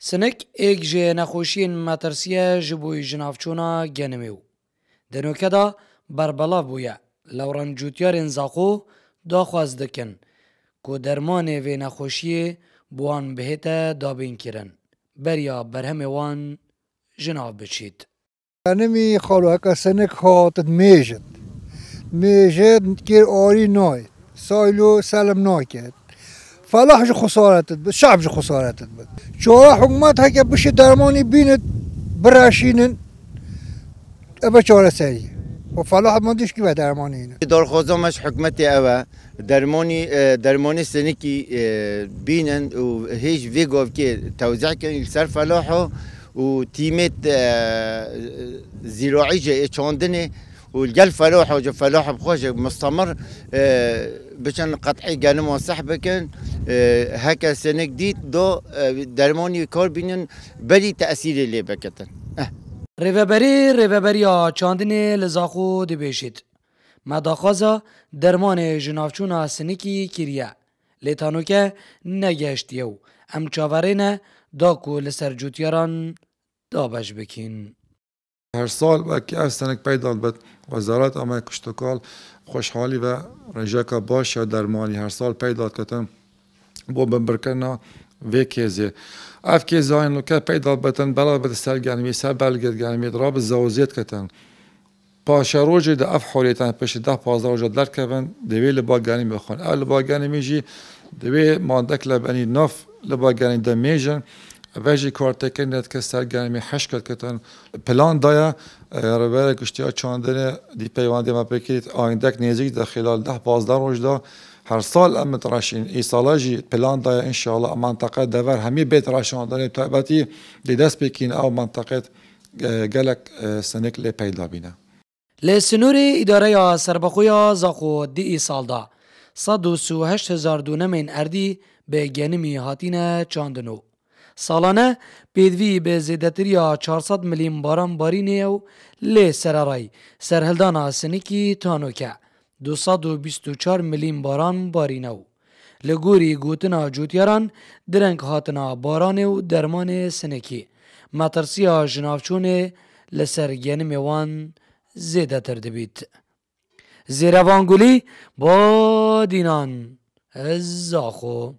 سنک ایک جه نخوشین مترسیه جبوی جنافچونا گنمیو. دنوکه دا بربلا بویا. لوران جوتیارین زاخو دا خواست دکن که درمان و نخوشیه بوان بهتا دابین کرن. بریا برهم وان جناف بچید. نمی خالو که سنک خاطر میجد که آری نای سایلو سلم ناکد فلاحش خسارتت بود شعبش خسارتت بود چرا حکومت ها که بشه درمانی بیند براشینن ابا چاره سری و فلاح مندش کی به درمانی اینه دارخوازمش حکومت اوه درمانی سنکی بینن و هیچ ویگو که توزیع کنن سر فلاحه و تیمت زراعی چاندنه والجل فلاح وجا فلاح بخوش مستمر بشن قطعي جانم وصاحب كان هكا سنة جديد دو درماني كار بينن بلي تأثير اللي بكتن ریوبریا چاندنی لزاخو دبیشید. مداخازا درمان جنافچونا سنکی کریه. لیتانو که نگشتیو. ام چاورینه داکو لسر جوتیاران دابش بکین. هر سال وقتی از سنک پیدا بود وزارت آمد کشتکال خوشحالی و رجاکا باش یا درمانی هر سال پیدا کردن با ببرکنا و کیزه اف کیزه این لکه پیدا بودن بلا بد سرگرمی سر بلگرگرمی راب زوزیت کردن پاشا روزی ده اف حالیتن پیش ده 15 روز در کردن دوی لباگرمی بخون اول لباگرمی جی دوی ماندک لبنی نف لباگرمی دمیجن وجه کارت کنید که سرگرمی حش کردن پلان دایا ربر کشتی‌ها چاندن دی پیوندی ما بکید آیندک نزدیک در خلال 10-15 روز دا هر سال ام تراشین ای سالاجی پلان دایا ان شاء الله منطقه دور همی بیت راشاندن تابتی دی دست بکین او منطقه گلک سنک لی پیدا بینه لسنور اداره سربخویا زاخو دی سال دا 138,000 دونمین اردی به گنمی هاتین چاندنو سالانه پیدوی به زیدتریا 400 میلیون باران بارینه و لی سرارای سرهلدانا سنکی تانوکه 224 میلیون باران بارینه و لگوری گوتنا جوتیاران درنگ هاتنا باران و درمان سنکی مترسیا جنافچون لسر وان زیده ترده بید زیروانگولی با دینان زاخو